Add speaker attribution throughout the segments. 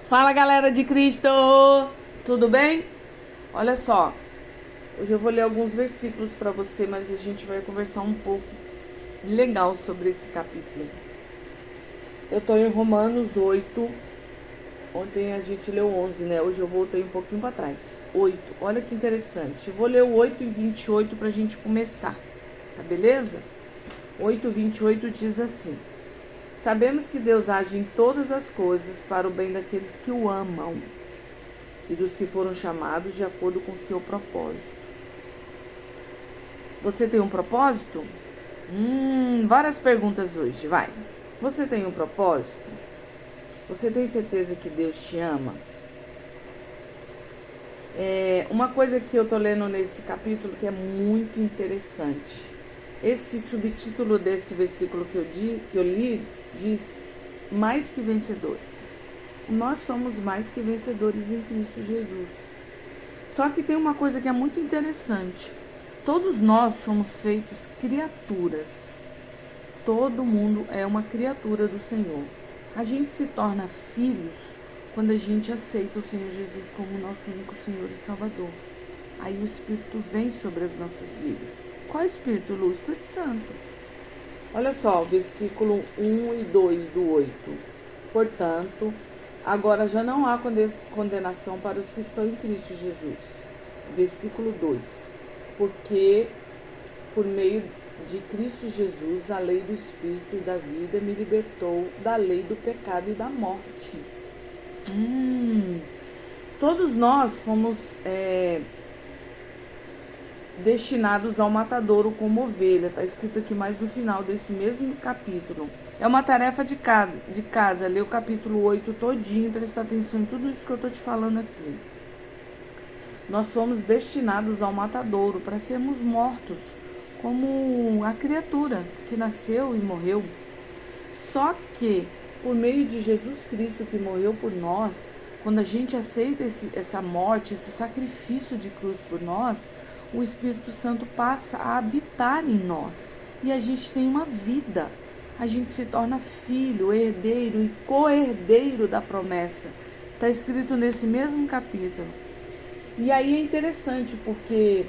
Speaker 1: Fala, galera de Cristo! Tudo bem? Olha só, hoje eu vou ler alguns versículos para você, mas a gente vai conversar um pouco legal sobre esse capítulo. Eu tô em Romanos 8. Ontem a gente leu 11, né? Hoje eu voltei um pouquinho para trás. 8. Olha que interessante. Eu vou ler o 8 e 28 pra gente começar. Tá beleza? 8 e 28 diz assim: Sabemos que Deus age em todas as coisas para o bem daqueles que o amam e dos que foram chamados de acordo com o seu propósito. Você tem um propósito? Várias perguntas hoje, vai. Você tem um propósito? Você tem certeza que Deus te ama? Uma coisa que eu tô lendo nesse capítulo que é muito interessante. Esse subtítulo desse versículo que eu li diz: mais que vencedores. Nós somos mais que vencedores em Cristo Jesus. Só que tem uma coisa que é muito interessante. Todos nós somos feitos criaturas. Todo mundo é uma criatura do Senhor. A gente se torna filhos quando a gente aceita o Senhor Jesus como nosso único Senhor e Salvador. Aí o Espírito vem sobre as nossas vidas. Qual Espírito, Lu? O Espírito Santo. Olha só, versículo 1 e 2 do 8. Portanto, agora já não há condenação para os que estão em Cristo Jesus. Versículo 2. Porque por meio de Cristo Jesus, a lei do Espírito e da vida me libertou da lei do pecado e da morte. Todos nós fomos destinados ao matadouro como ovelha. Está escrito aqui mais no final desse mesmo capítulo. É uma tarefa de casa, ler o capítulo 8 todinho, prestar atenção em tudo isso que eu estou te falando aqui. Nós fomos destinados ao matadouro para sermos mortos, como a criatura que nasceu e morreu. Só que, por meio de Jesus Cristo que morreu por nós, quando a gente aceita essa morte, esse sacrifício de cruz por nós, o Espírito Santo passa a habitar em nós. E a gente tem uma vida. A gente se torna filho, herdeiro e co-herdeiro da promessa. Está escrito nesse mesmo capítulo. E aí é interessante porque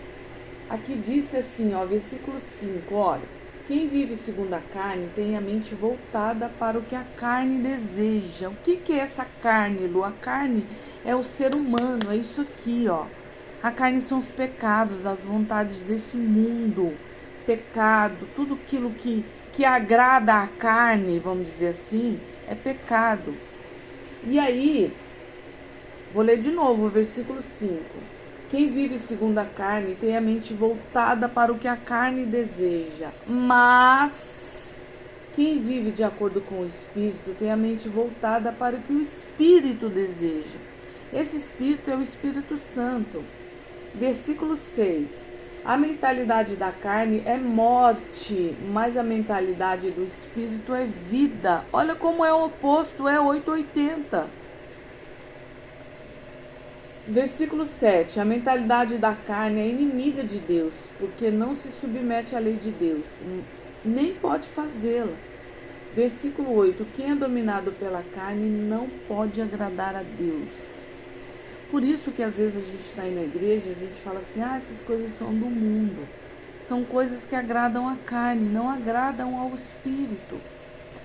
Speaker 1: aqui disse assim, ó, versículo 5, olha: quem vive segundo a carne tem a mente voltada para o que a carne deseja. O que é essa carne, Lu? A carne é o ser humano, é isso aqui, ó. A carne são os pecados, as vontades desse mundo, pecado, tudo aquilo que agrada a carne, vamos dizer assim, é pecado. E aí, vou ler de novo o versículo 5. Quem vive segundo a carne tem a mente voltada para o que a carne deseja, mas quem vive de acordo com o Espírito tem a mente voltada para o que o Espírito deseja. Esse Espírito é o Espírito Santo. Versículo 6. A mentalidade da carne é morte, mas a mentalidade do Espírito é vida. Olha como é o oposto, é 880. Versículo 7. A mentalidade da carne é inimiga de Deus, porque não se submete à lei de Deus, nem pode fazê-la. Versículo 8. Quem é dominado pela carne não pode agradar a Deus. Por isso que às vezes a gente está aí na igreja e a gente fala assim: essas coisas são do mundo. São coisas que agradam a carne, não agradam ao Espírito.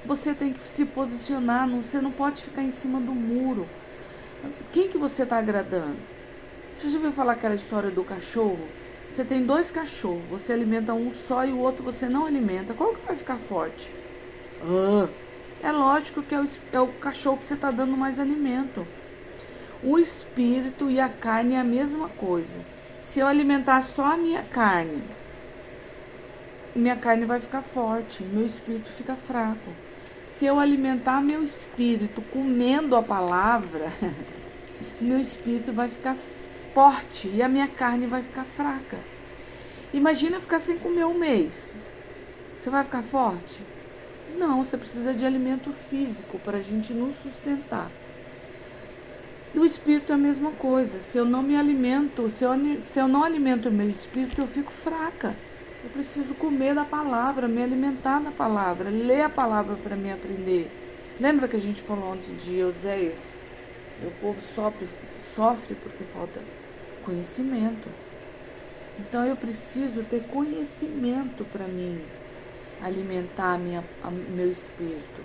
Speaker 1: Você tem que se posicionar, você não pode ficar em cima do muro. Quem que você está agradando? Você já ouviu falar aquela história do cachorro? Você tem 2 cachorros, você alimenta um só e o outro você não alimenta. Qual que vai ficar forte? É lógico que é o cachorro que você está dando mais alimento. O espírito e a carne é a mesma coisa. Se eu alimentar só a minha carne vai ficar forte, meu espírito fica fraco. Se eu alimentar meu espírito comendo a palavra, meu espírito vai ficar forte e a minha carne vai ficar fraca. Imagina ficar sem comer um mês. Você vai ficar forte? Não, você precisa de alimento físico para a gente nos sustentar. E o espírito é a mesma coisa. Se eu não me alimento, se eu não alimento o meu espírito, eu fico fraca. Eu preciso comer da palavra, me alimentar da palavra, ler a palavra para me aprender. Lembra que a gente falou ontem de Oséias O povo sofre porque falta conhecimento. Então eu preciso ter conhecimento para mim alimentar meu espírito.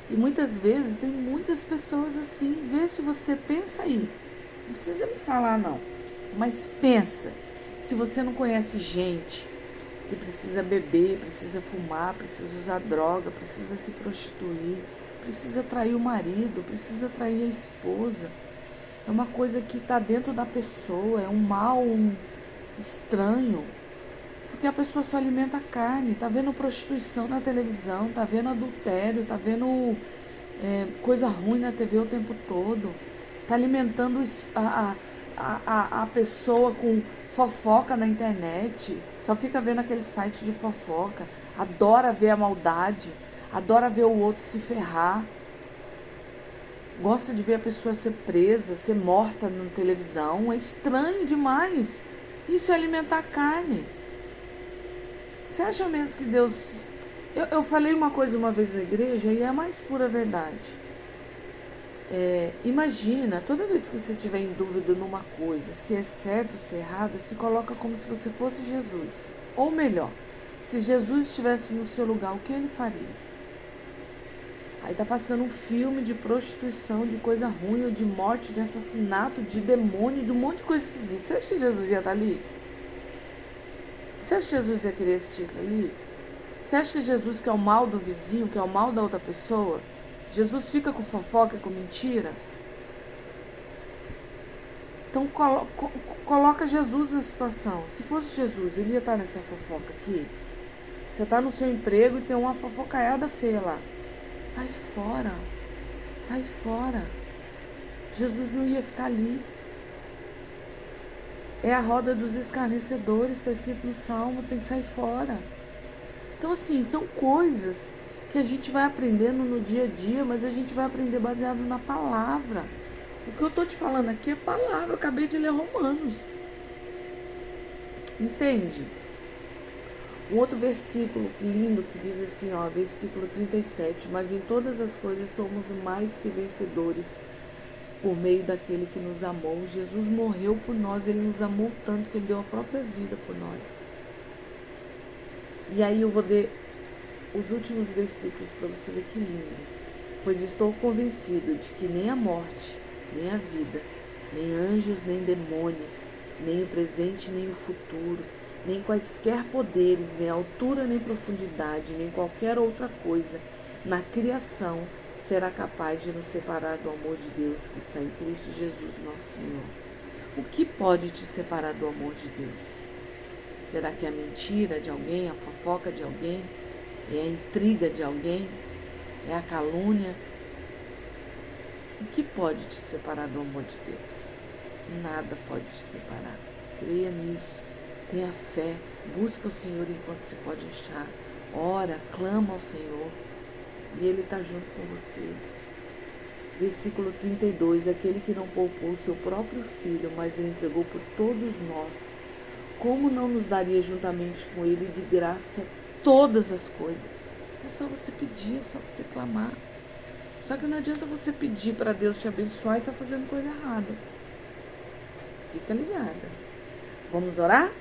Speaker 1: E muitas vezes tem muitas pessoas assim, em vez de você pensa aí, não precisa me falar não, mas pensa, se você não conhece gente que precisa beber, precisa fumar, precisa usar droga, precisa se prostituir, precisa trair o marido, precisa trair a esposa, é uma coisa que está dentro da pessoa, é um mal estranho, porque a pessoa só alimenta a carne, tá vendo prostituição na televisão, tá vendo adultério, tá vendo coisa ruim na TV o tempo todo, tá alimentando a pessoa com fofoca na internet, só fica vendo aquele site de fofoca, adora ver a maldade, adora ver o outro se ferrar, gosta de ver a pessoa ser presa, ser morta na televisão, é estranho demais. Isso é alimentar a carne. Você acha mesmo que Deus... Eu falei uma coisa uma vez na igreja e é a mais pura verdade. Imagina, toda vez que você tiver em dúvida numa coisa, se é certo ou se é errado, se coloca como se você fosse Jesus. Ou melhor, se Jesus estivesse no seu lugar, o que ele faria? Aí tá passando um filme de prostituição, de coisa ruim, ou de morte, de assassinato, de demônio, de um monte de coisa esquisita. Você acha que Jesus ia estar ali? Você acha que Jesus ia querer assistir aquilo ali? Você acha que Jesus quer o mal do vizinho, quer o mal da outra pessoa? Jesus fica com fofoca, com mentira? Então coloca Jesus na situação. Se fosse Jesus, ele ia estar nessa fofoca aqui. Você está no seu emprego e tem uma fofocaiada feia lá. Sai fora. Sai fora. Jesus não ia ficar ali. É a roda dos escarnecedores, está escrito no Salmo, tem que sair fora. Então, assim, são coisas que a gente vai aprendendo no dia a dia, mas a gente vai aprender baseado na palavra. O que eu estou te falando aqui é palavra, eu acabei de ler Romanos. Entende? Um outro versículo lindo que diz assim, ó, versículo 37, mas em todas as coisas somos mais que vencedores por meio daquele que nos amou. Jesus morreu por nós, ele nos amou tanto que ele deu a própria vida por nós. E aí eu vou ler os últimos versículos para você ver que lindo. Pois estou convencido de que nem a morte, nem a vida, nem anjos, nem demônios, nem o presente, nem o futuro, nem quaisquer poderes, nem altura, nem profundidade, nem qualquer outra coisa na criação será capaz de nos separar do amor de Deus que está em Cristo Jesus, nosso Senhor. O que pode te separar do amor de Deus? Será que é a mentira de alguém, a fofoca de alguém? É a intriga de alguém? É a calúnia? O que pode te separar do amor de Deus? Nada pode te separar. Creia nisso. Tenha fé. Busca o Senhor enquanto se pode achar. Ora, clama ao Senhor. E Ele está junto com você. Versículo 32. Aquele que não poupou o seu próprio filho, mas o entregou por todos nós, como não nos daria juntamente com Ele de graça todas as coisas? É só você pedir, é só você clamar. Só que não adianta você pedir para Deus te abençoar e estar fazendo coisa errada. Fica ligada. Vamos orar?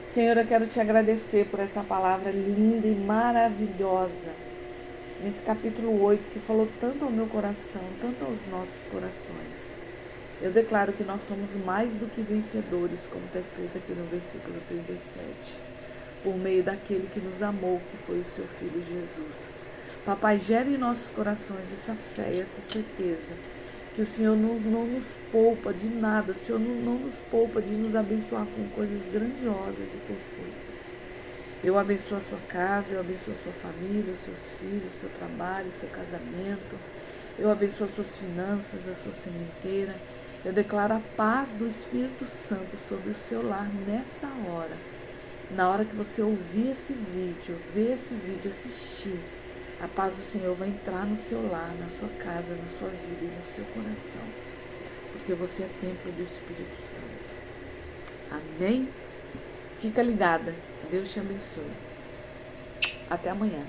Speaker 1: Senhor, eu quero te agradecer por essa palavra linda e maravilhosa, nesse capítulo 8, que falou tanto ao meu coração, tanto aos nossos corações. Eu declaro que nós somos mais do que vencedores, como está escrito aqui no versículo 37, por meio daquele que nos amou, que foi o seu Filho Jesus. Papai, gere em nossos corações essa fé e essa certeza que o Senhor não nos poupa de nada, o Senhor não nos poupa de nos abençoar com coisas grandiosas e perfeitas. Eu abençoo a sua casa, eu abençoo a sua família, os seus filhos, o seu trabalho, o seu casamento. Eu abençoo as suas finanças, a sua sementeira. Eu declaro a paz do Espírito Santo sobre o seu lar nessa hora. Na hora que você ouvir esse vídeo, ver esse vídeo, assistir, a paz do Senhor vai entrar no seu lar, na sua casa, na sua vida e no seu coração. Porque você é templo do Espírito Santo. Amém? Fica ligada. Deus te abençoe. Até amanhã.